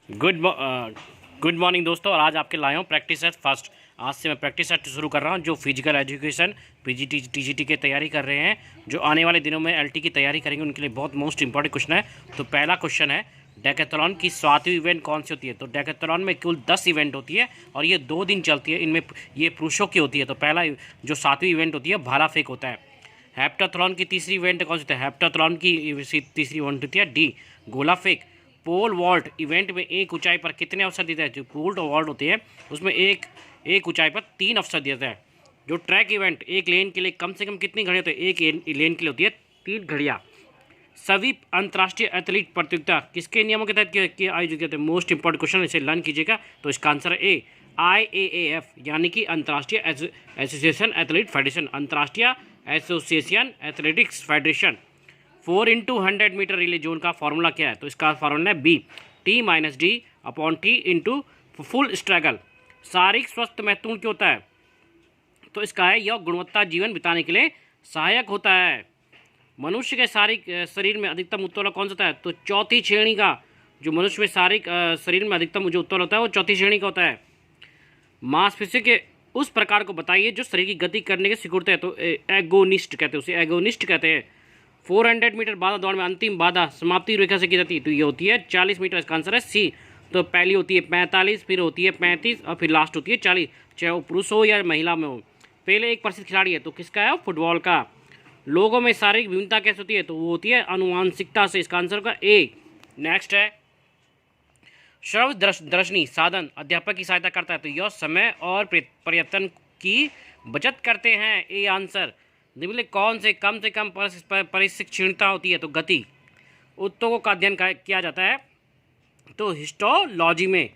Good morning दोस्तों। और आज आपके लाए हूँ प्रैक्टिस सेट फर्स्ट। आज से मैं प्रैक्टिस सेट शुरू कर रहा हूँ। जो फिजिकल एजुकेशन पीजीटी टीजीटी की तैयारी कर रहे हैं, जो आने वाले दिनों में एलटी की तैयारी करेंगे, उनके लिए बहुत मोस्ट इंपॉर्टेंट क्वेश्चन है। तो पहला क्वेश्चन है, डेकाथलॉन की 7वीं इवेंट कौन सी होती है? तो डेकाथलॉन में कुल 10 इवेंट होती है और ये 2 दिन चलती है। इनमें ये पुरुषों की होती है। तो पहला जो 7वीं इवेंट होती है भाला फेंक होता है। हेप्टाथलॉन की तीसरी इवेंट कौन सी होती है? हेप्टाथलॉन की तीसरी इवेंट होती है डी गोला फेंक। पोल वॉल्ट इवेंट में एक ऊंचाई पर कितने अवसर देता है? जो पोल वॉल्ट होते हैं उसमें एक ऊंचाई पर 3 अवसर देता है। जो ट्रैक इवेंट एक लेन के लिए कम से कम कितनी घड़ियाँ होती है? एक लेन के लिए होती है 3 घड़ियाँ। सभी अंतर्राष्ट्रीय एथलीट प्रतियोगिता किसके नियमों के तहत आयोजित किया? मोस्ट इंपॉर्टेंट क्वेश्चन, इसे लर्न कीजिएगा। तो इसका आंसर है ए IAAF, यानी कि अंतर्राष्ट्रीय एसोसिएशन एथलीट फेडरेशन, अंतर्राष्ट्रीय association athletics federation. 4x100 metre relay zone का फॉर्मूला क्या है? तो इसका फॉर्मूला है B T-D/T into full struggle. शारीरिक स्वस्थ महत्वपूर्ण क्यों होता है? तो इसका है यह गुणवत्ता जीवन बिताने के लिए सहायक होता है। मनुष्य के शारीरिक शरीर में अधिकतम उत्तोलन कौन सा होता है? तो चौथी श्रेणी का। जो मनुष्य में शारीरिक शरीर में अधिकतम जो उत्तोलन होता है वो चौथी श्रेणी का होता है। मांसपेशियों के उस प्रकार को बताइए जो शरीर की गति करने के सिकुड़ते हैं। तो एगोनिस्ट कहते हैं, उसे एगोनिस्ट कहते हैं। 400 मीटर बाधा दौड़ में अंतिम बाधा समाप्ति रेखा से की जाती है। तो ये होती है 40 मीटर। इसका आंसर है सी। तो पहली होती है 45, फिर होती है 35 और फिर लास्ट होती है 40, चाहे वो पुरुष हो या महिला में हो। पहले एक प्रसिद्ध खिलाड़ी है, तो किसका है? फुटबॉल का। लोगों में शारीरिक विभिन्नता कैसे होती है? तो वो होती है आनुवांशिकता से। इसका आंसर होगा ए। नेक्स्ट है, श्रव्य दर्शनी साधन अध्यापक की सहायता करता है। तो यह समय और प्रयत्न की बचत करते हैं। A answer. निम्नलिखित कौन से कम परिशिक्षणता होती है? तो गति। उत्तकों का अध्ययन किया जाता है। तो हिस्टोलॉजी में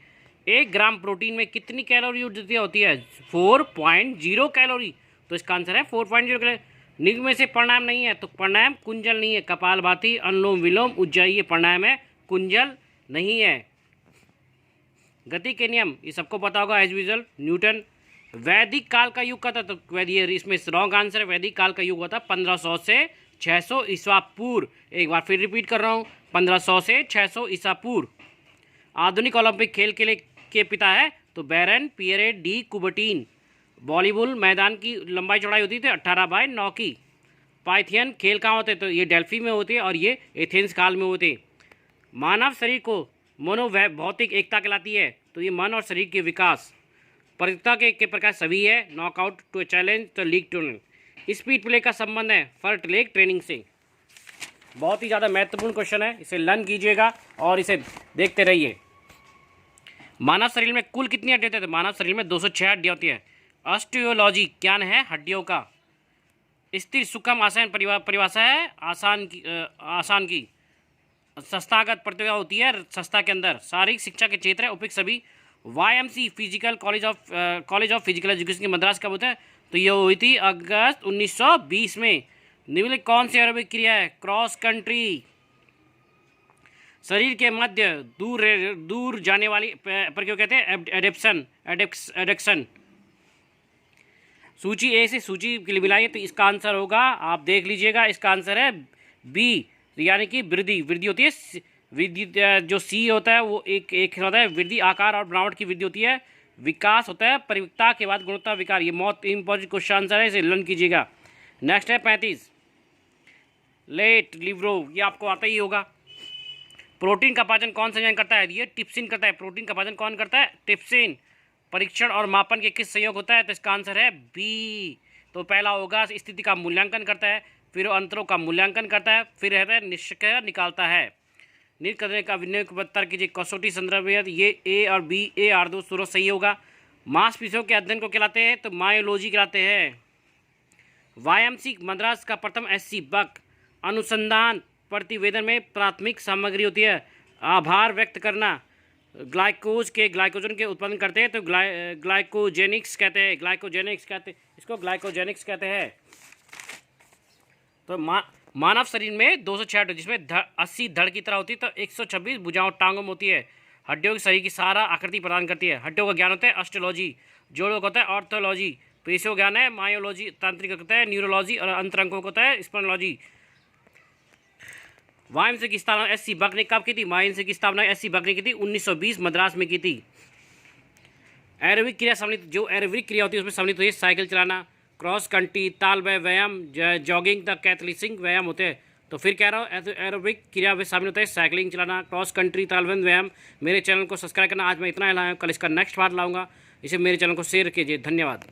1 ग्राम प्रोटीन में कितनी कैलोरी ऊर्जा होती है? 4.0 कैलोरी। तो इसका आंसर है 4.0 कैलोरी। निम्न में से प्राणायाम नहीं है। तो प्राणायाम कुंजल नहीं है। कपालभाति, अनुलोम विलोम, उज्जाई, ये प्राणायाम है, कुंजल नहीं है। गति के नियम ये सबको पता होगा, एज यूजुअल न्यूटन। वैदिक काल का युग का था, तो वैदिक, इसमें रॉन्ग आंसर है। वैदिक काल का युग हुआ था 1500 से 600 ईसा पूर्व। एक बार फिर रिपीट कर रहा हूँ, 1500 से 600 ईसा पूर्व। आधुनिक ओलंपिक खेल के लिए के पिता है? तो बैरन पियरे डी कुबर्टीन। वॉलीबॉल मैदान की लंबाई चौड़ाई होती थी 18/9 की। पाइथियन खेल कहाँ होते? तो ये डेल्फी में होते हैं और ये एथेंस काल में होते। मानव शरीर को मनोभौतिक एकता कहलाती है। तो ये मन और शरीर के विकास। प्रतियोगिता के प्रकार सभी है, नॉकआउट, टू चैलेंज, तो लीग टूर्नामेंट। स्पीड प्ले का संबंध है फर्स्ट लेग ट्रेनिंग से। बहुत ही ज़्यादा महत्वपूर्ण क्वेश्चन है, इसे लर्न कीजिएगा और इसे देखते रहिए। मानव शरीर में कुल कितनी हड्डियाँ होती है? मानव शरीर में 206 हड्डियाँ होती है। ऑस्टियोलॉजी क्या है? हड्डियों का। स्थिर सुखम आसान परिभाषा है आसान की। संस्थागत प्रतियोगिता होती है संस्था के अंदर। शारीरिक शिक्षा के क्षेत्र है उपयुक्त सभी। YMC physical college of physical education की मद्रास कब होता है? तो ये हुई थी अगस्त 1920 में। निम्नलिखित कौन सी एरोबिक क्रिया है? Cross country. शरीर के मध्य दूर जाने वाली पर क्यों कहते हैं? एडेक्शन। सूची ए से सूची के लिए मिलाइए। तो इसका आंसर होगा, आप देख लीजिएगा, इसका आंसर है बी, यानी कि वृद्धि होती है। वृद्धि जो सी होता है वो एक होता है वृद्धि, आकार और बनावट की वृद्धि होती है। विकास होता है परिपक्वता के बाद गुणवत्ता विकार। ये बहुत इंपॉर्टेंट क्वेश्चन आंसर है, इसे लर्न कीजिएगा। नेक्स्ट है 35, लेट लिवरो, ये आपको आता ही होगा। प्रोटीन का पाचन कौन सा एंजाइम करता है? ये टिप्सिन करता है। प्रोटीन का पाचन कौन करता है? टिप्सिन। परीक्षण और मापन के किस संयोग होता है? तो इसका आंसर है बी। तो पहला होगा स्थिति का मूल्यांकन करता है, फिर अंतरों का मूल्यांकन करता है, फिर रहता है निष्क्रिय निकालता है। नील करने का विनय को बता कीजिए। कसौटी संदर्भ ये ए और बी, ए आर दो सूरज सही होगा। मांसपेशियों के अध्ययन को कहलाते हैं? तो मायोलॉजी कहलाते हैं। YMC मद्रास का प्रथम SC बक अनुसंधान प्रतिवेदन में प्राथमिक सामग्री होती है आभार व्यक्त करना। ग्लाइकोजन के उत्पादन करते हैं, तो ग्लाइकोजेनिक्स कहते हैं। इसको ग्लाइकोजेनिक्स कहते हैं। तो मानव शरीर में 206, जिसमें 80 धड़ की तरह होती है, तो 126 भुजाओं टांगों में होती है। हड्डियों के शरीर की सारा आकृति प्रदान करती है। हड्डियों का ज्ञान होता है ऑस्टियोलॉजी। जोड़ों का होता है ऑर्थोलॉजी। पेशियों ज्ञान है मायोलॉजी। तांत्रिक होता है न्यूरोलॉजी और अंतरंगों को होता है स्पर्मोलॉजी। वायुसेना की स्थापना एस.सी. बक ने कब की थी? वायुसेना की स्थापना एस.सी. बक ने की थी 1920 मद्रास में की थी। एरोबिक क्रिया सम्मिलित, जो एरोबिक क्रिया होती है उसमें सम्मिलित होती है साइकिल चलाना, क्रॉस कंट्री, तालबय व्यायाम, जॉगिंग द कैथलिसिंग व्यायाम होते हैं। तो फिर कह रहा हूँ एरोबिक क्रिया में शामिल होता है साइकिलिंग चलाना, क्रॉस कंट्री, तालबय व्यायाम। मेरे चैनल को सब्सक्राइब करना। आज मैं इतना ही लाया हूँ, कल इसका नेक्स्ट पार्ट लाऊंगा। इसे मेरे चैनल को शेयर कीजिए। धन्यवाद।